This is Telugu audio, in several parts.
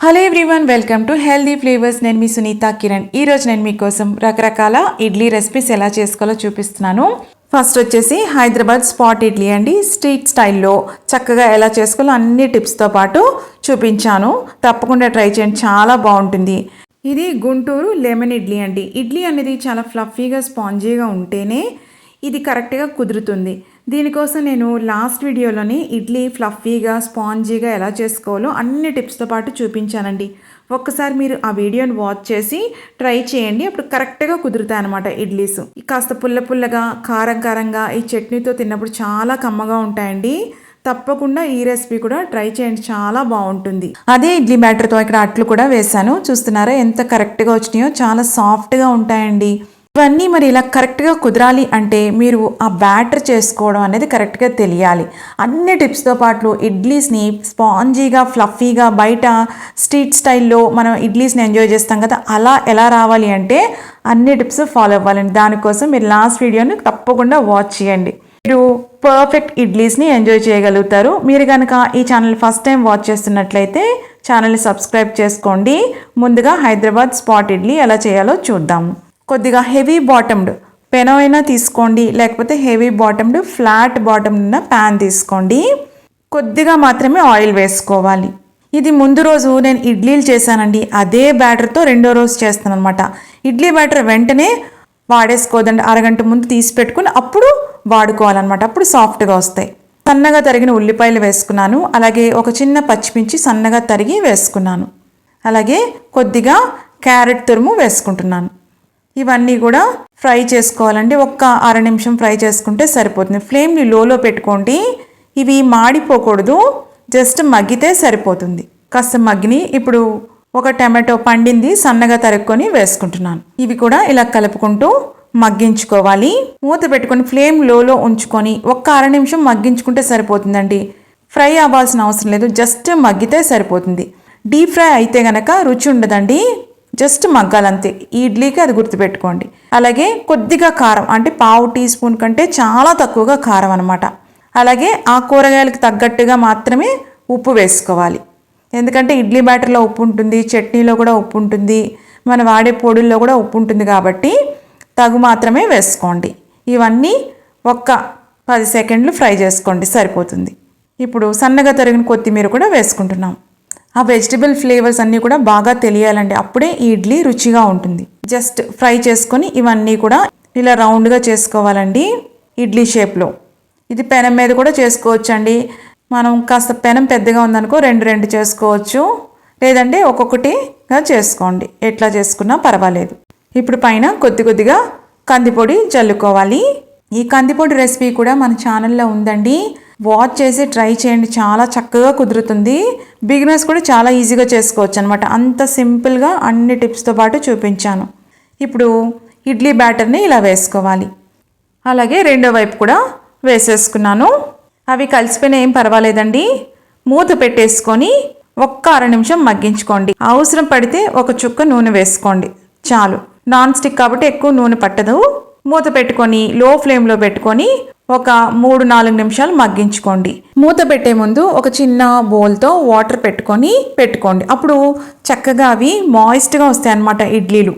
Hello everyone, welcome to healthy flavours. నేను మీ సునీత కిరణ్. ఈరోజు నేను మీకోసం రకరకాల ఇడ్లీ రెసిపీస్ ఎలా చేసుకోవాలో చూపిస్తున్నాను. ఫస్ట్ వచ్చేసి హైదరాబాద్ స్పాట్ ఇడ్లీ అండి. స్ట్రీట్ స్టైల్లో చక్కగా ఎలా చేసుకోవాలో అన్ని టిప్స్తో పాటు చూపించాను. తప్పకుండా ట్రై చేయండి, చాలా బాగుంటుంది. ఇది గుంటూరు లెమన్ ఇడ్లీ అండి. ఇడ్లీ అనేది చాలా ఫ్లఫీగా స్పాంజీగా ఉంటేనే ఇది కరెక్ట్గా కుదురుతుంది. దీనికోసం నేను లాస్ట్ వీడియోలోని ఇడ్లీ ఫ్లఫీగా స్పాంజీగా ఎలా చేసుకోవాలో అన్ని టిప్స్తో పాటు చూపించానండి. ఒక్కసారి మీరు ఆ వీడియోని వాచ్ చేసి ట్రై చేయండి, అప్పుడు కరెక్ట్గా కుదురుతాయి అనమాట ఇడ్లీస్. కాస్త పుల్ల పుల్లగా కారం కారంగా ఈ చట్నీతో తిన్నప్పుడు చాలా కమ్మగా ఉంటాయండి. తప్పకుండా ఈ రెసిపీ కూడా ట్రై చేయండి, చాలా బాగుంటుంది. అదే ఇడ్లీ బ్యాటర్తో ఇక్కడ అట్లు కూడా వేసాను. చూస్తున్నారా ఎంత కరెక్ట్గా వచ్చినాయో, చాలా సాఫ్ట్గా ఉంటాయండి. ఇవన్నీ మరి ఇలా కరెక్ట్గా కుదరాలి అంటే మీరు ఆ బ్యాటర్ చేసుకోవడం అనేది కరెక్ట్గా తెలియాలి. అన్ని టిప్స్తో పాటు ఇడ్లీస్ని స్పాంజీగా ఫ్లఫీగా బయట స్ట్రీట్ స్టైల్లో మనం ఇడ్లీస్ని ఎంజాయ్ చేస్తాం కదా, అలా ఎలా రావాలి అంటే అన్ని టిప్స్ ఫాలో అవ్వాలండి. దానికోసం మీరు లాస్ట్ వీడియోని తప్పకుండా వాచ్ చేయండి. మీరు పర్ఫెక్ట్ ఇడ్లీస్ని ఎంజాయ్ చేయగలుగుతారు. మీరు కనుక ఈ ఛానల్ ఫస్ట్ టైం వాచ్ చేస్తున్నట్లయితే ఛానల్ని సబ్స్క్రైబ్ చేసుకోండి. ముందుగా హైదరాబాద్ స్పాట్ ఇడ్లీ ఎలా చేయాలో చూద్దాము. కొద్దిగా హెవీ బాటమ్డ్ పెనం అయినా తీసుకోండి, లేకపోతే హెవీ బాటమ్డ్ ఫ్లాట్ బాటమ్ ఉన్న ప్యాన్ తీసుకోండి. కొద్దిగా మాత్రమే ఆయిల్ వేసుకోవాలి. ఇది ముందు రోజు నేను ఇడ్లీలు చేశానండి, అదే బ్యాటర్తో రెండో రోజు చేస్తాను అనమాట. ఇడ్లీ బ్యాటర్ వెంటనే వాడేసుకోదండి, అరగంట ముందు తీసి పెట్టుకుని అప్పుడు వాడుకోవాలన్నమాట, అప్పుడు సాఫ్ట్గా వస్తాయి. సన్నగా తరిగిన ఉల్లిపాయలు వేసుకున్నాను, అలాగే ఒక చిన్న పచ్చిమిర్చి సన్నగా తరిగి వేసుకున్నాను, అలాగే కొద్దిగా క్యారెట్ తురుము వేసుకుంటున్నాను. ఇవన్నీ కూడా ఫ్రై చేసుకోవాలండి. ఒక్క అర నిమిషం ఫ్రై చేసుకుంటే సరిపోతుంది. ఫ్లేమ్ని లోలో పెట్టుకోండి. ఇవి మాడిపోకూడదు, జస్ట్ మగ్గితే సరిపోతుంది. కాస్త మగ్గిని ఇప్పుడు ఒక టమాటో పండింది సన్నగా తరుక్కొని వేసుకుంటున్నాను. ఇవి కూడా ఇలా కలుపుకుంటూ మగ్గించుకోవాలి. మూత పెట్టుకొని ఫ్లేమ్ లోలో ఉంచుకొని ఒక్క అర నిమిషం మగ్గించుకుంటే సరిపోతుందండి. ఫ్రై అవ్వాల్సిన అవసరం లేదు, జస్ట్ మగ్గితే సరిపోతుంది. డీప్ ఫ్రై అయితే గనక రుచి ఉండదండి, జస్ట్ మగ్గాలంతే. ఈ ఇడ్లీకి అది గుర్తుపెట్టుకోండి. అలాగే కొద్దిగా కారం, అంటే పావు టీ స్పూన్ కంటే చాలా తక్కువగా కారం అనమాట. అలాగే ఆ కూరగాయలకు తగ్గట్టుగా మాత్రమే ఉప్పు వేసుకోవాలి. ఎందుకంటే ఇడ్లీ బ్యాటర్లో ఉప్పు ఉంటుంది, చట్నీలో కూడా ఉప్పు ఉంటుంది, మన వాడే పొడుల్లో కూడా ఉప్పు ఉంటుంది, కాబట్టి తగు మాత్రమే వేసుకోండి. ఇవన్నీ ఒక్క 10 సెకండ్లు ఫ్రై చేసుకోండి, సరిపోతుంది. ఇప్పుడు సన్నగా తరిగిన కొత్తిమీర కూడా వేసుకుంటున్నాం. ఆ వెజిటబుల్ ఫ్లేవర్స్ అన్నీ కూడా బాగా తెలియాలండి, అప్పుడే ఈ ఇడ్లీ రుచిగా ఉంటుంది. జస్ట్ ఫ్రై చేసుకొని ఇవన్నీ కూడా ఇలా రౌండ్గా చేసుకోవాలండి, ఇడ్లీ షేప్లో. ఇది పెనం మీద కూడా చేసుకోవచ్చండి. మనం కాస్త పెనం పెద్దగా ఉందనుకో రెండు చేసుకోవచ్చు, లేదంటే ఒక్కొక్కటిగా చేసుకోండి, ఎట్లా చేసుకున్నా పర్వాలేదు. ఇప్పుడు పైన కొద్దిగా కందిపొడి చల్లుకోవాలి. ఈ కందిపొడి రెసిపీ కూడా మన ఛానల్లో ఉందండి, వాచ్ చేసి ట్రై చేయండి, చాలా చక్కగా కుదురుతుంది. బిగినర్స్ కూడా చాలా ఈజీగా చేసుకోవచ్చు అనమాట. అంత సింపుల్గా అన్ని టిప్స్తో పాటు చూపించాను. ఇప్పుడు ఇడ్లీ బ్యాటర్ని ఇలా వేసుకోవాలి. అలాగే రెండో వైపు కూడా వేసేసుకున్నాను. అవి కలిసిపోయినా ఏం పర్వాలేదండి. మూత పెట్టేసుకొని ఒక్క అర నిమిషం మగ్గించుకోండి. అవసరం పడితే ఒక చుక్క నూనె వేసుకోండి చాలు. నాన్ స్టిక్ కాబట్టి ఎక్కువ నూనె పట్టదు. మూత పెట్టుకొని లో ఫ్లేమ్లో పెట్టుకొని ఒక 3-4 నిమిషాలు మగ్గించుకోండి. మూత పెట్టే ముందు ఒక చిన్న బౌల్తో వాటర్ పెట్టుకోండి. అప్పుడు చక్కగా అవి మాయిస్ట్గా వస్తాయి అన్నమాట ఇడ్లీలు.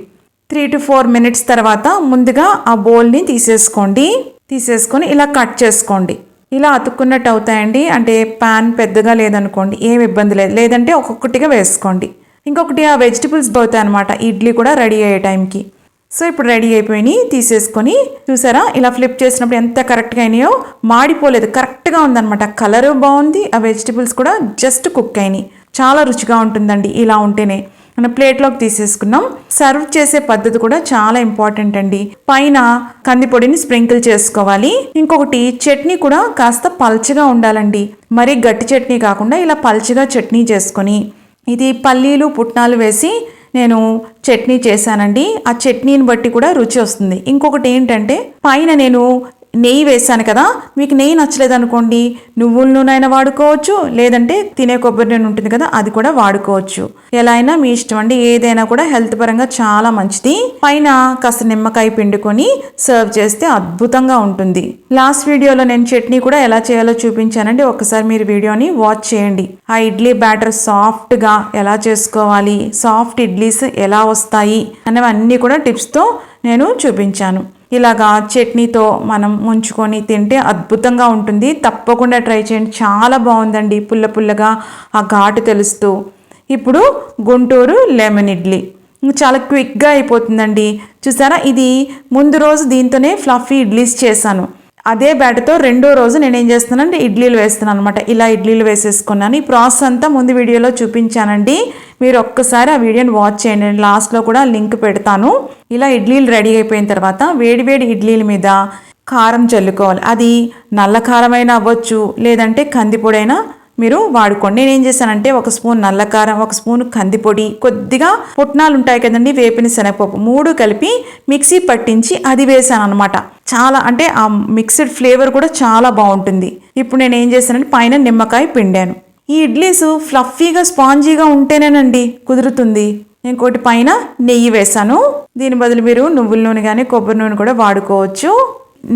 3 to 4 మినిట్స్ తర్వాత ముందుగా ఆ బౌల్ని తీసేసుకొని ఇలా కట్ చేసుకోండి. ఇలా అతుక్కున్నట్టు అవుతాయండి. అంటే ప్యాన్ పెద్దగా లేదనుకోండి, ఏం ఇబ్బంది లేదు, లేదంటే ఒక్కొక్కటిగా వేసుకోండి. ఇంకొకటి ఆ వెజిటబుల్స్ పోతాయి అనమాట ఇడ్లీ కూడా రెడీ అయ్యే టైంకి. సో ఇప్పుడు రెడీ అయిపోయినాయి, తీసేసుకొని చూసారా ఇలా ఫ్లిప్ చేసినప్పుడు ఎంత కరెక్ట్గా అయినాయో, మాడిపోలేదు, కరెక్ట్గా ఉందన్నమాట. కలరు బాగుంది, ఆ వెజిటబుల్స్ కూడా జస్ట్ కుక్ అయినాయి. చాలా రుచిగా ఉంటుందండి ఇలా ఉంటేనే. మనం ప్లేట్లోకి తీసేసుకున్నాం. సర్వ్ చేసే పద్ధతి కూడా చాలా ఇంపార్టెంట్ అండి. పైన కందిపొడిని స్ప్రింకిల్ చేసుకోవాలి. ఇంకొకటి చట్నీ కూడా కాస్త పల్చగా ఉండాలండి, మరీ గట్టి చట్నీ కాకుండా ఇలా పల్చగా చట్నీ చేసుకొని, ఇది పల్లీలు పుట్నాలు వేసి నేను చట్నీ చేశానండి. ఆ చట్నీని బట్టి కూడా రుచి వస్తుంది. ఇంకొకటి ఏంటంటే పైన నేను నెయ్యి వేసాను కదా, మీకు నెయ్యి నచ్చలేదు అనుకోండి నువ్వుల నూనె అయినా వాడుకోవచ్చు, లేదంటే తినే కొబ్బరి నూనె ఉంటుంది కదా అది కూడా వాడుకోవచ్చు. ఎలా అయినా మీ ఇష్టం అండి, ఏదైనా కూడా హెల్త్ పరంగా చాలా మంచిది. పైన కాస్త నిమ్మకాయ పిండుకొని సర్వ్ చేస్తే అద్భుతంగా ఉంటుంది. లాస్ట్ వీడియోలో నేను చట్నీ కూడా ఎలా చేయాలో చూపించానండి, ఒకసారి మీరు వీడియోని వాచ్ చేయండి. ఆ ఇడ్లీ బ్యాటర్ సాఫ్ట్గా ఎలా చేసుకోవాలి, సాఫ్ట్ ఇడ్లీస్ ఎలా వస్తాయి అనేవన్నీ కూడా టిప్స్తో నేను చూపించాను. ఇలాగా చట్నీతో మనం ముంచుకొని తింటే అద్భుతంగా ఉంటుంది. తప్పకుండా ట్రై చేయండి, చాలా బాగుందండి. పుల్ల పుల్లగా ఆ ఘాటు తెలుస్తూ. ఇప్పుడు గుంటూరు లెమన్ ఇడ్లీ చాలా క్విక్గా అయిపోతుందండి. చూసారా, ఇది ముందు రోజు దీంతోనే ఫ్లఫీ ఇడ్లీస్ చేశాను. అదే బ్యాటర్తో రెండో రోజు నేను ఏం చేస్తున్నానంటే ఇడ్లీలు వేస్తున్నాను అనమాట. ఇలా ఇడ్లీలు వేసేసుకున్నాను. ఈ ప్రాసెస్ అంతా ముందు వీడియోలో చూపించానండి, మీరు ఒక్కసారి ఆ వీడియోని వాచ్ చేయండి. నేను లాస్ట్లో కూడా లింక్ పెడతాను. ఇలా ఇడ్లీలు రెడీ అయిపోయిన తర్వాత వేడివేడి ఇడ్లీల మీద కారం చల్లుకోవాలి. అది నల్ల కారమైనా అవ్వచ్చు, లేదంటే కందిపొడైనా మీరు వాడుకోండి. నేను ఏం చేశానంటే 1 స్పూన్ నల్ల కారం, 1 స్పూన్ కందిపొడి, కొద్దిగా పుట్నాలు ఉంటాయి కదండి, వేపిన శనగపప్పు, 3 కలిపి మిక్సీ పట్టించి అది వేసాను అనమాట. చాలా అంటే ఆ మిక్స్డ్ ఫ్లేవర్ కూడా చాలా బాగుంటుంది. ఇప్పుడు నేను ఏం చేశానంటే పైన నిమ్మకాయ పిండాను. ఈ ఇడ్లీస్ ఫ్లఫీగా స్పాంజీగా ఉంటేనేనండి కుదురుతుంది. ఇంకోటి పైన నెయ్యి వేసాను. దీని బదులు మీరు నువ్వుల నూనె కానీ కొబ్బరి నూనె కూడా వాడుకోవచ్చు.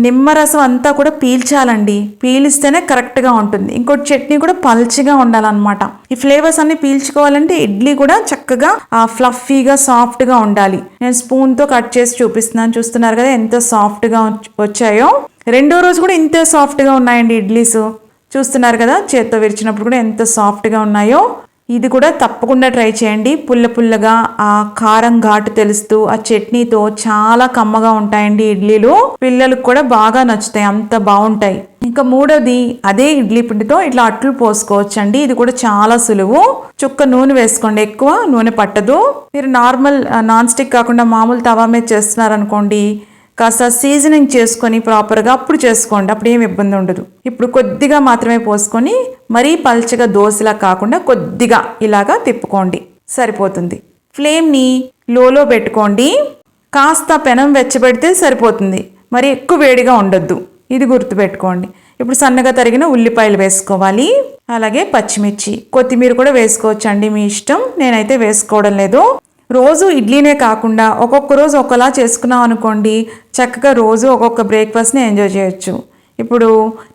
నిమ్మరసం అంతా కూడా పీల్చాలండి, పీలిస్తేనే కరెక్ట్గా ఉంటుంది. ఇంకోటి చట్నీ కూడా పల్చగా ఉండాలన్నమాట. ఈ ఫ్లేవర్స్ అన్ని పీల్చుకోవాలంటే ఇడ్లీ కూడా చక్కగా ఫ్లఫీగా సాఫ్ట్గా ఉండాలి. నేను స్పూన్తో కట్ చేసి చూపిస్తున్నాను, చూస్తున్నారు కదా ఎంత సాఫ్ట్గా వచ్చాయో. రెండో రోజు కూడా ఇంతే సాఫ్ట్గా ఉన్నాయండి ఇడ్లీస్. చూస్తున్నారు కదా, చేత్తో విరిచినప్పుడు కూడా ఎంత సాఫ్ట్గా ఉన్నాయో. ఇది కూడా తప్పకుండా ట్రై చేయండి. పుల్ల పుల్లగా ఆ కారం ఘాటు తెలుస్తూ ఆ చట్నీతో చాలా కమ్మగా ఉంటాయండి ఇడ్లీలు. పిల్లలకు కూడా బాగా నచ్చుతాయి, అంత బాగుంటాయి. ఇంకా మూడోది, అదే ఇడ్లీ పిండితో ఇట్లా అట్లు పోసుకోవచ్చండి. ఇది కూడా చాలా సులువు. చుక్క నూనె వేసుకోండి, ఎక్కువ నూనె పట్టదు. మీరు నార్మల్ నాన్ స్టిక్ కాకుండా మామూలు తవా మీద చేస్తున్నారనుకోండి, కాస్త సీజనింగ్ చేసుకొని ప్రాపర్గా అప్పుడు చేసుకోండి, అప్పుడు ఏమి ఇబ్బంది ఉండదు. ఇప్పుడు కొద్దిగా మాత్రమే పోసుకొని మరీ పల్చగా దోశలా కాకుండా కొద్దిగా ఇలాగా తిప్పుకోండి, సరిపోతుంది. ఫ్లేమ్ని లోలో పెట్టుకోండి. కాస్త పెనం వెచ్చబెడితే సరిపోతుంది, మరి ఎక్కువ వేడిగా ఉండొద్దు, ఇది గుర్తుపెట్టుకోండి. ఇప్పుడు సన్నగా తరిగిన ఉల్లిపాయలు వేసుకోవాలి, అలాగే పచ్చిమిర్చి, కొత్తిమీర కూడా వేసుకోవచ్చండి, మీ ఇష్టం. నేనైతే వేసుకోవడం లేదు. రోజు ఇడ్లీనే కాకుండా ఒక్కొక్క రోజు ఒకలా చేసుకున్నాం అనుకోండి, చక్కగా రోజు ఒక్కొక్క బ్రేక్ఫాస్ట్ని ఎంజాయ్ చేయొచ్చు. ఇప్పుడు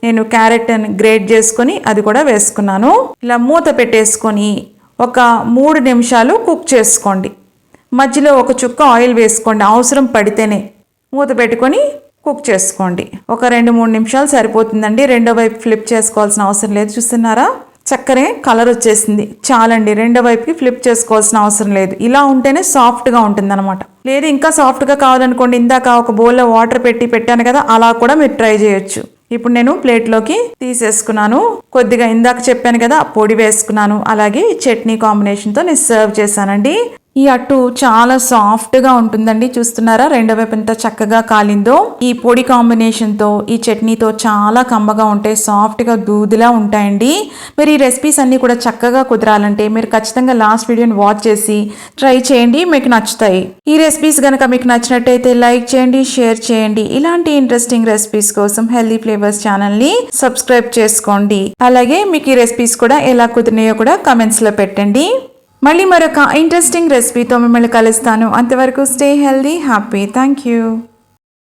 నేను క్యారెట్ గ్రేట్ చేసుకొని అది కూడా వేసుకున్నాను. ఇలా మూత పెట్టేసుకొని ఒక 3 నిమిషాలు కుక్ చేసుకోండి. మధ్యలో ఒక చుక్క ఆయిల్ వేసుకోండి, అవసరం పడితేనే. మూత పెట్టుకొని కుక్ చేసుకోండి. ఒక 2-3 నిమిషాలు సరిపోతుందండి. రెండో వైపు ఫ్లిప్ చేసుకోవాల్సిన అవసరం లేదు. చూస్తున్నారా, చక్కరే కలర్ వచ్చేసింది, చాలండి. రెండో వైపుకి ఫ్లిప్ చేసుకోవాల్సిన అవసరం లేదు. ఇలా ఉంటేనే సాఫ్ట్గా ఉంటుంది అనమాట. లేదు ఇంకా సాఫ్ట్గా కావాలనుకోండి, ఇందాక ఒక బౌల్లో వాటర్ పెట్టాను కదా, అలా కూడా మీరు ట్రై చేయొచ్చు. ఇప్పుడు నేను ప్లేట్లోకి తీసేసుకున్నాను. కొద్దిగా ఇందాక చెప్పాను కదా పొడి వేసుకున్నాను, అలాగే చట్నీ కాంబినేషన్తో నేను సర్వ్ చేశానండి. ఈ అట్టు చాలా సాఫ్ట్గా ఉంటుందండి. చూస్తున్నారా, రెండో వైపు ఎంత చక్కగా కాలిందో. ఈ పొడి కాంబినేషన్తో ఈ చట్నీతో చాలా కమ్మగా ఉంటాయి, సాఫ్ట్గా దూదిలా ఉంటాయండి. మీరు ఈ రెసిపీస్ అన్నీ కూడా చక్కగా కుదరాలంటే మీరు ఖచ్చితంగా లాస్ట్ వీడియోని వాచ్ చేసి ట్రై చేయండి, మీకు నచ్చుతాయి. ఈ రెసిపీస్ కనుక మీకు నచ్చినట్టయితే లైక్ చేయండి, షేర్ చేయండి. ఇలాంటి ఇంట్రెస్టింగ్ రెసిపీస్ కోసం హెల్దీ ఫ్లేవర్స్ ఛానల్ని సబ్స్క్రైబ్ చేసుకోండి. అలాగే మీకు ఈ రెసిపీస్ కూడా ఎలా కుదిరినాయో కూడా కమెంట్స్లో పెట్టండి. మళ్ళీ మరొక ఇంట్రెస్టింగ్ రెసిపీతో మిమ్మల్ని కలుస్తాను. అంతవరకు stay healthy, happy. Thank you.